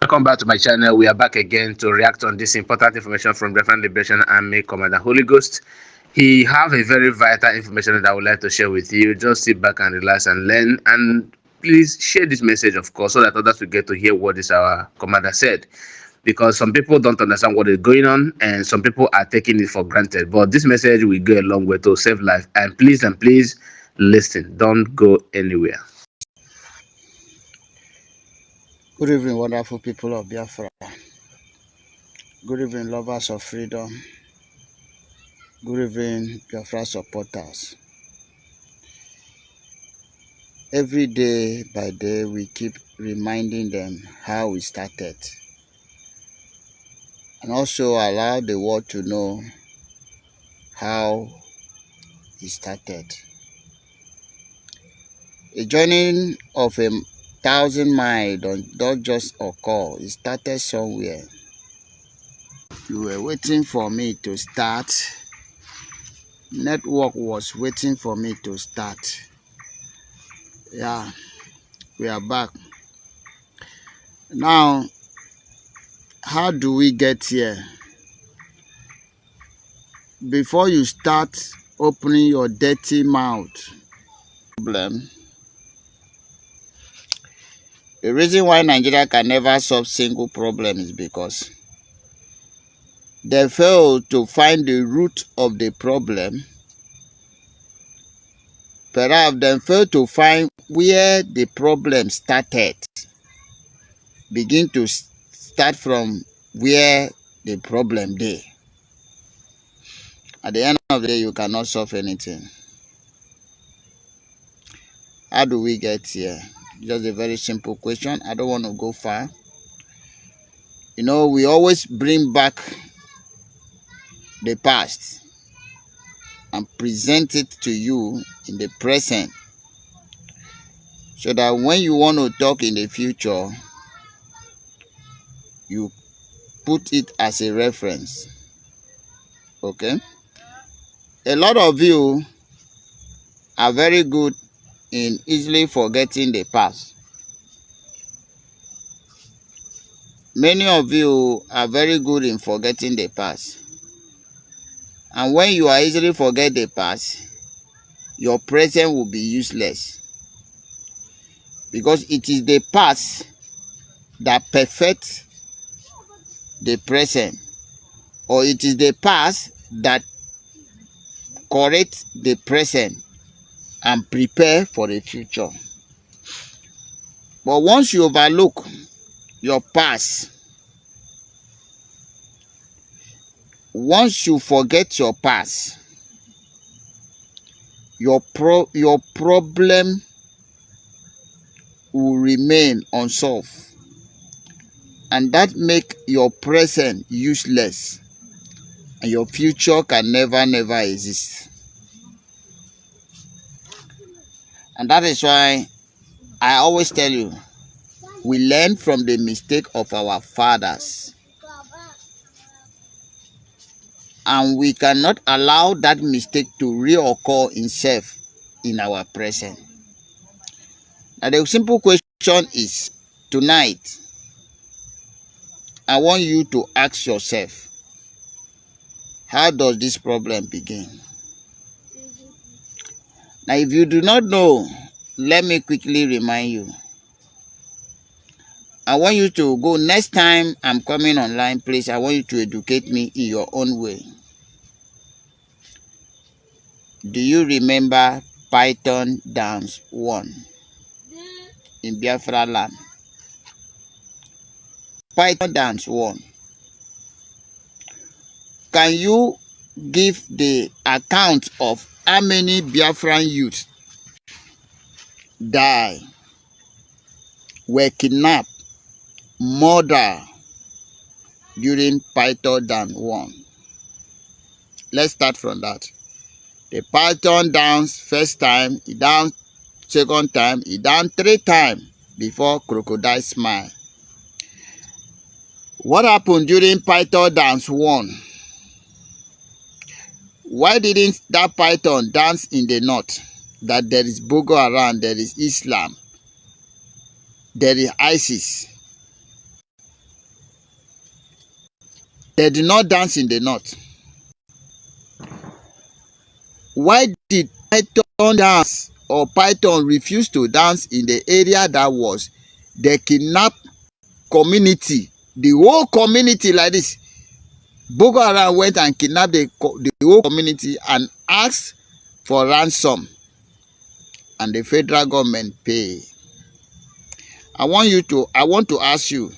Welcome back to my channel. We are back again to react on this important information from Biafra Liberation Army Commander Holy Ghost. He have a very vital information that I would like to share with you. Just sit back and relax and learn, and please share this message, of course, so that others will get to hear what this our commander said. Because some people don't understand what is going on, and some people are taking it for granted. But this message will go a long way to save life. And please listen. Don't go anywhere. Good evening, wonderful people of Biafra. Good evening, lovers of freedom. Good evening, Biafra supporters. Every day by day, we keep reminding them how we started, and also allow the world to know how it started. A journey of 1,000 miles don't just occur. It started somewhere. You were waiting for me to start. Network was waiting for me to start. Yeah, we are back. Now, how do we get here? Before you start opening your dirty mouth, problem. The reason why Nigeria can never solve single problem is because they fail to find the root of the problem. Perhaps they fail to find where the problem started. Begin to start from where the problem is. At the end of the day, you cannot solve anything. How do we get here? Just a very simple question. I don't want to go far. You know, we always bring back the past and present it to you in the present, so that when you want to talk in the future, you put it as a reference. Okay? A lot of you are very good in easily forgetting the past. Many of you are very good in forgetting the past. And when you are easily forget the past, your present will be useless. Because it is the past that perfects the present, or it is the past that corrects the present and prepare for the future. But once you overlook your past, once you forget your past, your problem will remain unsolved, and that make your present useless, and your future can never exist. And that is why I always tell you, we learn from the mistake of our fathers, and we cannot allow that mistake to reoccur itself in our present. Now the simple question is, tonight I want you to ask yourself, how does this problem begin? Now if you do not know, let me quickly remind you. I want you to go, next time I'm coming online, please, I want you to educate me in your own way. Do you remember Python Dance 1 in Biafra land? Python Dance 1. Can you give the account of how many Biafran youths died, were kidnapped, murdered during Python Dance 1? Let's start from that. The Python dance, first time, he danced, second time, he danced 3 times before Crocodile Smile. What happened during Python Dance 1? Why didn't that Python dance in the north? That there is Boko Haram, there is Islam, there is ISIS. They did not dance in the north. Why did Python dance or Python refuse to dance in the area that was the kidnapped community? The whole community like this. Boko Haram went and kidnapped the whole community and asked for ransom. And the federal government pay. I want to ask you,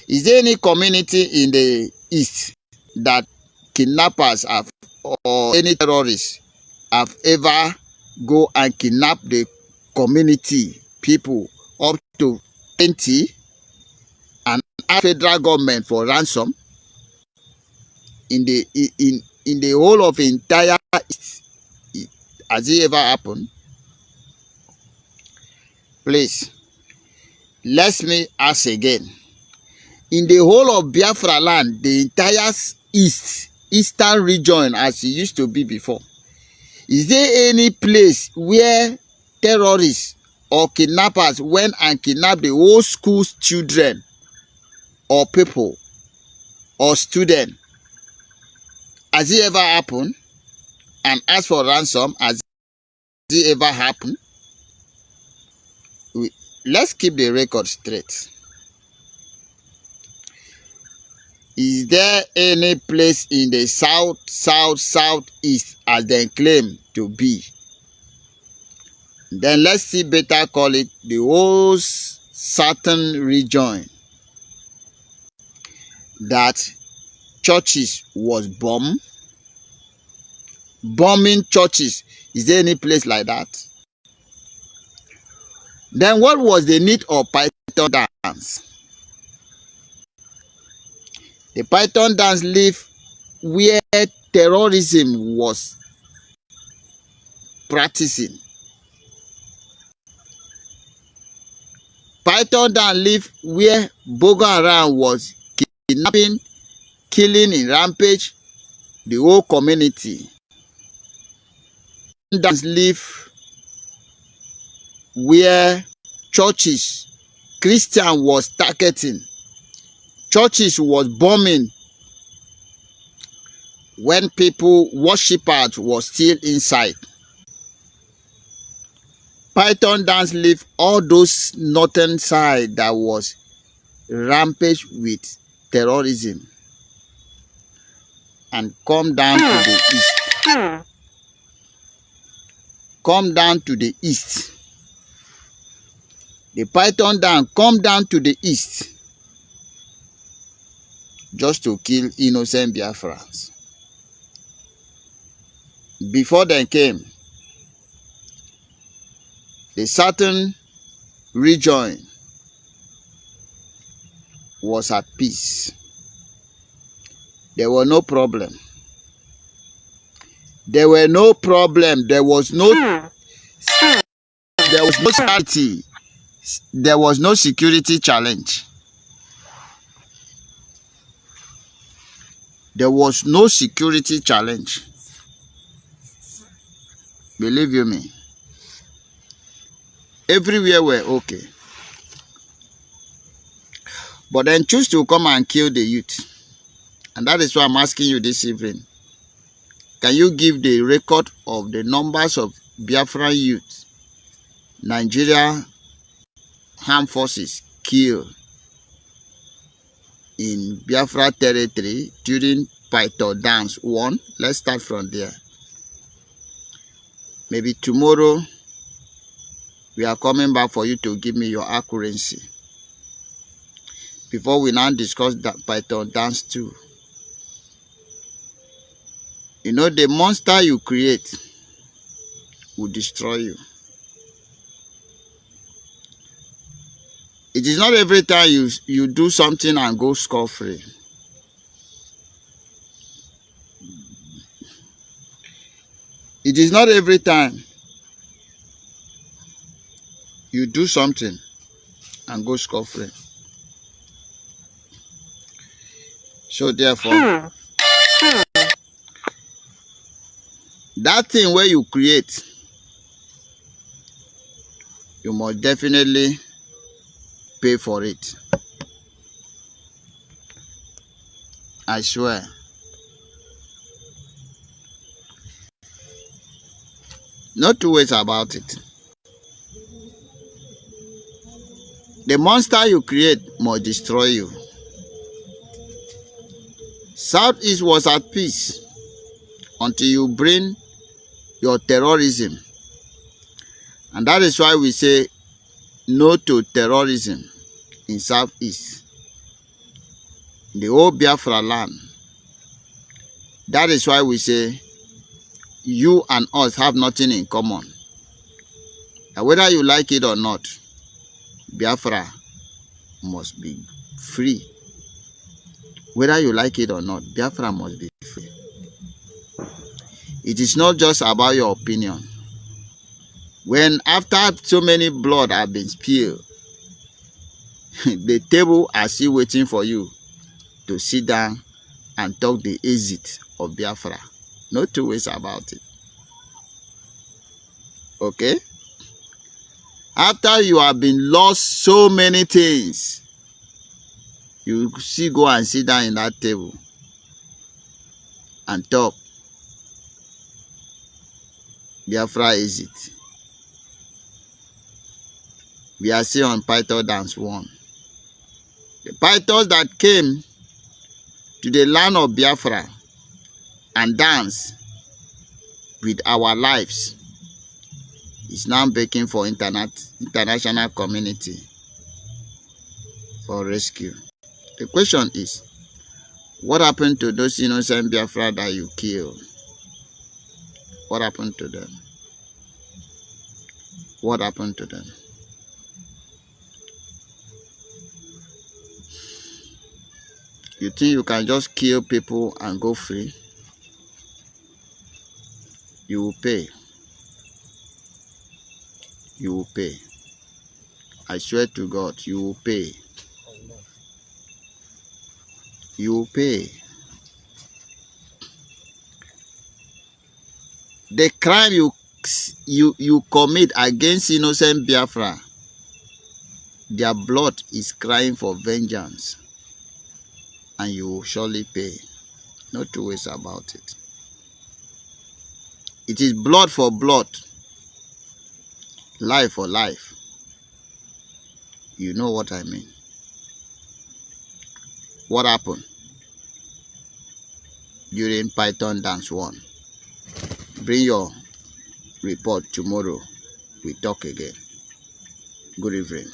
is there any community in the east that kidnappers have or any terrorists have ever go and kidnap the community people up to 20 and ask federal government for ransom in the whole of entire east? Has it ever happened? Please, let me ask again. In the whole of Biafra land, the entire eastern region as it used to be before, is there any place where terrorists or kidnappers went and kidnapped the whole school's children or people or students? Has it ever happened? And ask for ransom, has it ever happened? Let's keep the record straight. Is there any place in the southeast as they claim to be? Then let's see better call it the whole southern region that churches was bombing churches. Is there any place like that? Then what was the need of Python dance? The Python dance lived where terrorism was practicing. Python dance lived where Boko Haram was kidnapping, killing in rampage the whole community. Dance live where churches, Christian was targeting, churches was bombing when people, worshippers was still inside. Python dance live all those northern side that was rampage with terrorism and come down to the east. Come down to the east. The Python dance come down to the east just to kill innocent Biafrans. Before they came, the southern region was at peace. There were no problem. There were no problem. There was no security. There was no security challenge. There was no security challenge. Believe you me. Everywhere were okay. But then choose to come and kill the youth. And that is why I'm asking you this evening. Can you give the record of the numbers of Biafran youth Nigeria armed forces killed in Biafra territory during Python dance 1? Let's start from there. Maybe tomorrow we are coming back for you to give me your accuracy. Before we now discuss that Python dance 2. You know, the monster you create will destroy you. It is not every time you do something and go scot-free. It is not every time you do something and go scot-free. So therefore, that thing where you create, you must definitely pay for it. I swear. No two ways about it. The monster you create must destroy you. Southeast was at peace until you bring your terrorism. And that is why we say no to terrorism in Southeast. The whole Biafra land. That is why we say you and us have nothing in common. And whether you like it or not, Biafra must be free. Whether you like it or not, Biafra must be free. It is not just about your opinion. When after so many blood have been spilled, the table are still waiting for you to sit down and talk the exit of Biafra. No two ways about it. Okay? After you have been lost so many things, you still go and sit down in that table and talk Biafra exit. We are still on Python Dance 1. The Pythons that came to the land of Biafra and dance with our lives is now begging for international community for rescue. The question is, what happened to those innocent Biafra that you killed? What happened to them? What happened to them? You think you can just kill people and go free? You will pay. You will pay. I swear to God, you will pay. You will pay. The crime you commit against innocent Biafra, their blood is crying for vengeance, and you will surely pay. No two ways about it. It is blood for blood, life for life. You know what I mean. What happened during Python Dance 1? Bring your report tomorrow. We talk again. Good evening.